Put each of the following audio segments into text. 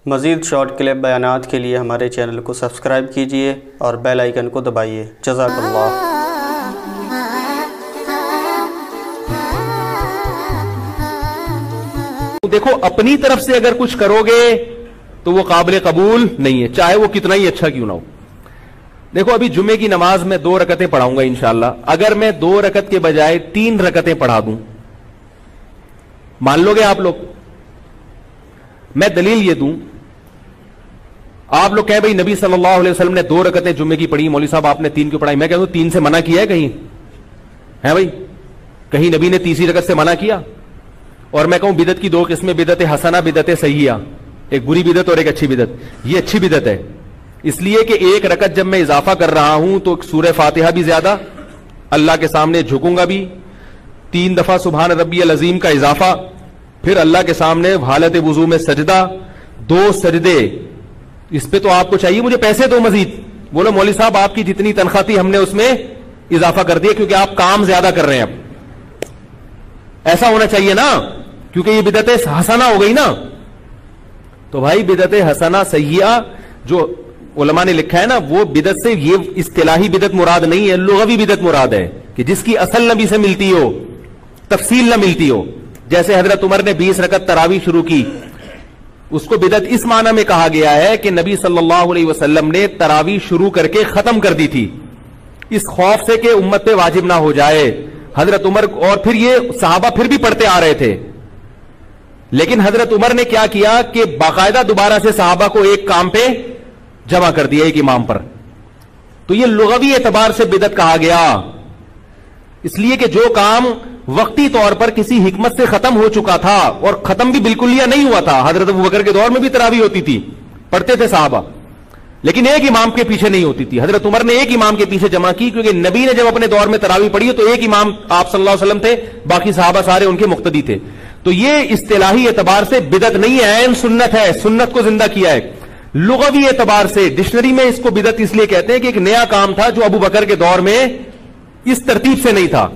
مزید short clip بیانات کے لیے ہمارے چینل کو سبسکرائب کیجیے اور بیل آئیکن کو دبائیے۔ جزاک اللہ۔ دیکھو اپنی طرف سے اگر کچھ کرو گے تو وہ قابل قبول نہیں ہے، چاہے وہ کتنا ہی اچھا کیوں نہ ہو۔ دیکھو ابھی جمعے کی نماز میں 2 رکعتیں پڑھاؤں گا انشاءاللہ، اگر میں 2 رکعت کے بجائے 3 رکعتیں پڑھا دوں، مان لو گے آپ لوگ؟ میں دلیل یہ دوں، آپ لوگ کہیں بھائی نبی صلی اللہ علیہ وسلم نے 2 رکعتیں جمعے کی پڑھی، مولوی صاحب آپ نے 3 کیوں پڑھائی؟ میں کہتا ہوں 3 سے منع کیا ہے کہیں ہے بھائی؟ کہیں نبی نے تیسری رکعت سے منع کیا؟ اور میں کہوں بدعت کی 2 قسمیں، بدعت حسنہ، بدعت سیئہ، ایک بری بدعت اور ایک اچھی بدعت۔ یہ اچھی بدعت ہے اس لیے کہ 1 رکعت جب میں اضافہ کر رہا ہوں تو سورہ فاتحہ بھی زیادہ، اللہ کے سامنے جھکوں گا بھی، 3 دفعہ سبحان ربی العظیم کا اضافہ، پھر اللہ کے سامنے حالت وضو میں سجدہ، 2 سجدے۔ اس پہ تو آپ کو چاہیے مجھے پیسے دو مزید، بولو مولوی صاحب آپ کی جتنی تنخواہ تھی ہم نے اس میں اضافہ کر دیا کیونکہ آپ کام زیادہ کر رہے ہیں۔ اب ایسا ہونا چاہیے نا، کیونکہ یہ بدعت حسنہ ہو گئی نا۔ تو بھائی بدعت حسنہ سیئہ جو علماء نے لکھا ہے نا، وہ بدعت سے یہ اصطلاحی بدعت مراد نہیں ہے، لغوی بدعت مراد ہے کہ جس کی اصل نبی سے ملتی ہو، تفصیل نہ ملتی ہو۔ جیسے حضرت عمر نے 20 رکعت تراویح شروع کی، اس کو بدعت اس معنی میں کہا گیا ہے کہ نبی صلی اللہ علیہ وسلم نے تراویح شروع کر کے ختم کر دی تھی، اس خوف سے کہ امت پہ واجب نہ ہو جائے۔ حضرت عمر، اور پھر یہ صحابہ پھر بھی پڑھتے آ رہے تھے، لیکن حضرت عمر نے کیا کیا کہ باقاعدہ دوبارہ سے صحابہ کو ایک کام پہ جمع کر دیا، ایک امام پر۔ تو یہ لغوی اعتبار سے بدعت کہا گیا، اس لیے کہ جو کام وقتی طور پر کسی حکمت سے ختم ہو چکا تھا، اور ختم بھی بالکل یا نہیں ہوا تھا، حضرت ابوبکر کے دور میں بھی تراویح ہوتی تھی، پڑھتے تھے صحابہ، لیکن ایک امام کے پیچھے نہیں ہوتی تھی۔ حضرت عمر نے ایک امام کے پیچھے جمع کی کیونکہ نبی نے جب اپنے دور میں تراویح پڑھی تو ایک امام آپ صلی اللہ علیہ وسلم تھے، باقی صحابہ سارے ان کے مقتدی تھے۔ تو یہ اصطلاحی اعتبار سے بدعت نہیں ہے، عین سنت ہے، سنت کو زندہ کیا ہے۔ لغوی اعتبار سے ڈکشنری میں اس کو بدعت اس لیے کہتے ہیں کہ ایک نیا کام تھا جو ابو بکر کے دور میں اس ترتیب سے نہیں تھا،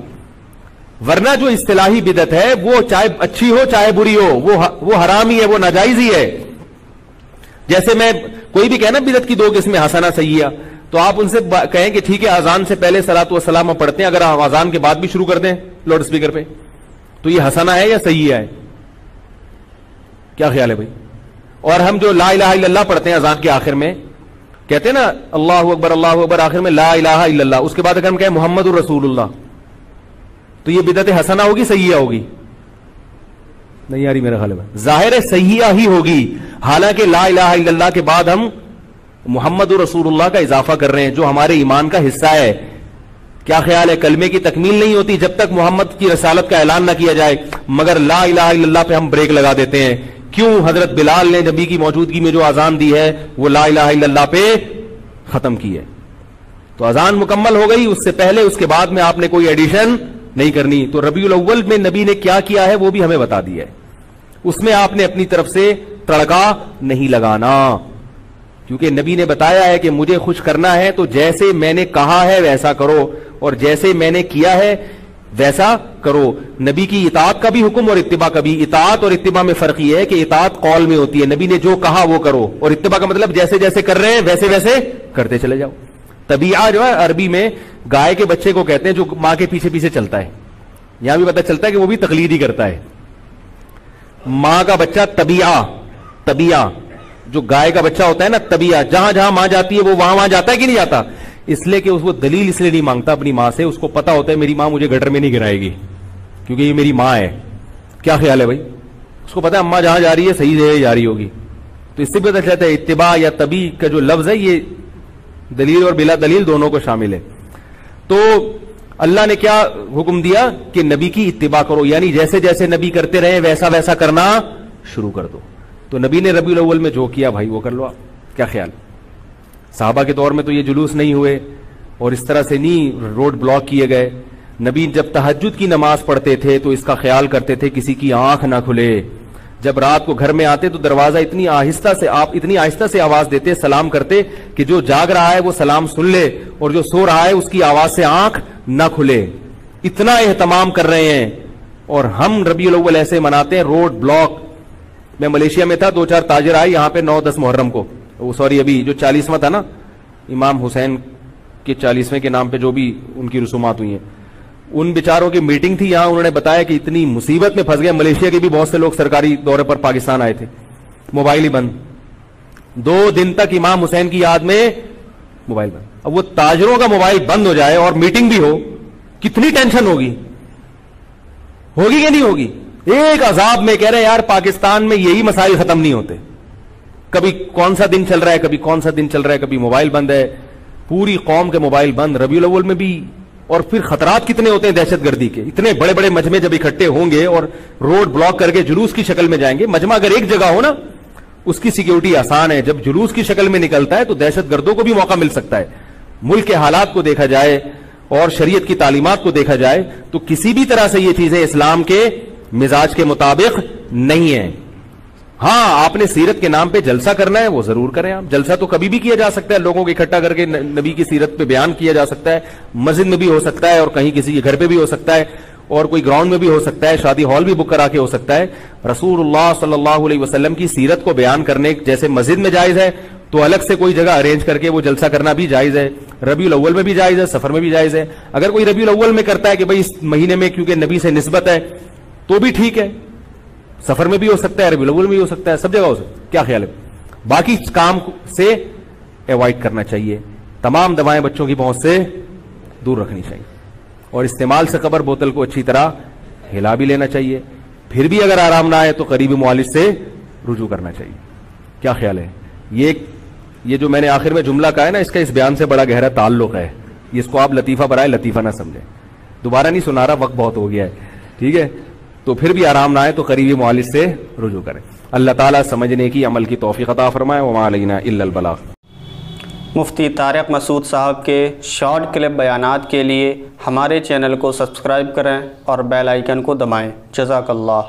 ورنہ جو اصطلاحی بدعت ہے وہ چاہے اچھی ہو چاہے بری ہو، وہ حرام ہی ہے، وہ ناجائز ہی ہے۔ جیسے میں کوئی بھی کہنا بدعت کی 2 قسمیں حسنہ سیئہ، تو آپ ان سے کہیں کہ ٹھیک ہے اذان سے پہلے صلاۃ والسلام ہم پڑھتے ہیں، اگر ہم اذان کے بعد بھی شروع کر دیں لاؤڈ اسپیکر پہ تو یہ حسنہ ہے یا سیئہ ہے؟ کیا خیال ہے بھائی؟ اور ہم جو لا الہ الا اللہ پڑھتے ہیں اذان کے آخر میں، کہتے ہیں نا اللہ اکبر آخر میں لا الہ الا اللہ، اس کے بعد اگر ہم کہیں محمد الرسول اللہ، تو یہ بدعت حسنہ ہوگی سیئہ ہوگی؟ نہیں یاری میرا خیال ہے ظاہر ہے سیئہ ہی ہوگی، حالانکہ لا الہ الا اللہ کے بعد ہم محمد رسول اللہ کا اضافہ کر رہے ہیں جو ہمارے ایمان کا حصہ ہے۔ کیا خیال ہے؟ کلمے کی تکمیل نہیں ہوتی جب تک محمد کی رسالت کا اعلان نہ کیا جائے، مگر لا الہ الا اللہ پہ ہم بریک لگا دیتے ہیں۔ کیوں؟ حضرت بلال نے نبی کی موجودگی میں جو اذان دی ہے وہ لا الہ الا اللہ پہ ختم کی ہے، تو اذان مکمل ہو گئی، اس سے پہلے اس کے بعد میں آپ نے کوئی ایڈیشن نہیں کرنی۔ تو ربیع الاول میں نبی نے کیا کیا ہے وہ بھی ہمیں بتا دیا ہے، اس میں آپ نے اپنی طرف سے تڑکا نہیں لگانا، کیونکہ نبی نے بتایا ہے کہ مجھے خوش کرنا ہے تو جیسے میں نے کہا ہے ویسا کرو، اور جیسے میں نے کیا ہے ویسا کرو۔ نبی کی اطاعت کا بھی حکم اور اتباع کا بھی۔ اطاعت اور اتباع میں فرق یہ ہے کہ اطاعت قول میں ہوتی ہے، نبی نے جو کہا وہ کرو، اور اتباع کا مطلب جیسے جیسے کر رہے ہیں ویسے ویسے کرتے چلے جاؤ۔ طبیعہ جو ہے عربی میں گائے کے بچے کو کہتے ہیں جو ماں کے پیچھے پیچھے چلتا ہے، یہاں بھی پتہ چلتا ہے کہ وہ بھی تقلید ہی کرتا ہے۔ ماں کا بچہ طبیعہ جو گائے کا بچہ ہوتا ہے نا، طبیعہ جہاں جہاں ماں جاتی ہے وہ وہاں جاتا ہے کہ نہیں جاتا؟ اس لیے کہ اس کو دلیل اس لیے نہیں مانگتا اپنی ماں سے، اس کو پتا ہوتا ہے میری ماں مجھے گٹر میں نہیں گرائے گی کیونکہ یہ میری ماں ہے۔ کیا خیال ہے بھائی؟ اس کو پتا ہے اماں جہاں جا رہی ہے صحیح جگہ جا رہی ہوگی۔ تو اس سے بھی پتا چلتا ہے اتباع یا طبیع کا جو لفظ ہے یہ دلیل اور بلا دلیل دونوں کو شامل ہے۔ تو اللہ نے کیا حکم دیا کہ نبی کی اتباع کرو، یعنی جیسے جیسے نبی کرتے رہے ویسا ویسا کرنا شروع کر دو۔ تو نبی نے ربیع الاول میں جو کیا بھائی وہ کر لو آپ۔ کیا خیال؟ صحابہ کے دور میں تو یہ جلوس نہیں ہوئے اور اس طرح سے نہیں روڈ بلاک کیے گئے۔ نبی جب تہجد کی نماز پڑھتے تھے تو اس کا خیال کرتے تھے کسی کی آنکھ نہ کھلے۔ جب رات کو گھر میں آتے تو دروازہ اتنی آہستہ سے آواز دیتے، سلام کرتے کہ جو جاگ رہا ہے وہ سلام سن لے اور جو سو رہا ہے اس کی آواز سے آنکھ نہ کھلے۔ اتنا اہتمام کر رہے ہیں اور ہم ربیع الاول ایسے مناتے ہیں روڈ بلاک، میں ملیشیا میں تھا, 2-4 تاجر آئے یہاں پہ 9-10 محرم کو, سوری ابھی جو 40واں تھا نا, امام حسین کے 40ویں کے نام پہ جو بھی ان کی رسومات ہوئی ہیں, ان بیچاروں کی میٹنگ تھی یہاں. انہوں نے بتایا کہ اتنی مصیبت میں پھنس گئے. ملیشیا کے بھی بہت سے لوگ سرکاری دورے پر پاکستان آئے تھے, موبائل ہی بند, 2 دن تک امام حسین کی یاد میں موبائل بند. اب وہ تاجروں کا موبائل بند ہو جائے اور میٹنگ بھی ہو, کتنی ٹینشن ہوگی کہ نہیں ہوگی؟ ایک عذاب میں کہہ رہے ہیں یار پاکستان میں یہی مسائل ختم نہیں ہوتے. کبھی کون سا دن چل رہا ہے, کبھی کون سا دن چل رہا ہے, کبھی موبائل بند ہے, پوری قوم کے موبائل بند, ربیع الاول میں بھی. اور پھر خطرات کتنے ہوتے ہیں دہشت گردی کے, اتنے بڑے بڑے مجمع جب اکٹھے ہوں گے اور روڈ بلاک کر کے جلوس کی شکل میں جائیں گے. مجمع اگر ایک جگہ ہو نا اس کی سیکیورٹی آسان ہے, جب جلوس کی شکل میں نکلتا ہے تو دہشت گردوں کو بھی موقع مل سکتا ہے. ملک کے حالات کو دیکھا جائے اور شریعت کی تعلیمات کو دیکھا جائے تو کسی بھی طرح سے یہ چیزیں اسلام کے مزاج کے مطابق نہیں ہیں. ہاں آپ نے سیرت کے نام پہ جلسہ کرنا ہے وہ ضرور کریں. آپ جلسہ تو کبھی بھی کیا جا سکتا ہے, لوگوں کو اکٹھا کر کے نبی کی سیرت پہ بیان کیا جا سکتا ہے, مسجد میں بھی ہو سکتا ہے اور کہیں کسی کے گھر پہ بھی ہو سکتا ہے اور کوئی گراؤنڈ میں بھی ہو سکتا ہے, شادی ہال بھی بک کرا کے ہو سکتا ہے. رسول اللہ صلی اللہ علیہ وسلم کی سیرت کو بیان کرنے جیسے مسجد میں جائز ہے تو الگ سے کوئی جگہ ارینج کر کے وہ جلسہ کرنا بھی جائز ہے. ربیع الاول میں بھی جائز ہے, سفر میں بھی جائز ہے. اگر کوئی ربیع الاول میں کرتا ہے کہ بھئی اس مہینے میں کیونکہ نبی سے نسبت ہے تو بھی ٹھیک ہے, سفر میں بھی ہو سکتا ہے, ربیع الاول میں بھی ہو سکتا ہے, سب جگہ ہو سکتا ہے. کیا خیال ہے؟ باقی کام سے ایوائڈ کرنا چاہیے, تمام دوائیں بچوں کی پہنچ سے دور رکھنی چاہیے اور استعمال سے قبر بوتل کو اچھی طرح ہلا بھی لینا چاہیے. پھر بھی اگر آرام نہ آئے تو قریبی معالج سے رجوع کرنا چاہیے. کیا خیال ہے؟ یہ جو میں نے آخر میں جملہ کہا ہے نا, اس کا اس بیان سے بڑا گہرا تعلق ہے. اس کو آپ لطیفہ برائے لطیفہ نہ سمجھیں, دوبارہ نہیں سنا رہا, وقت بہت ہو گیا ہے, ٹھیک ہے؟ تو پھر بھی آرام نہ آئے تو قریبی معالج سے رجوع کریں. اللہ تعالیٰ سمجھنے کی عمل کی توفیق عطا فرمائے. وما علینا الا البلاغ. مفتی طارق مسعود صاحب کے شارٹ کلپ بیانات کے لیے ہمارے چینل کو سبسکرائب کریں اور بیل آئیکن کو دبائیں. جزاک اللہ.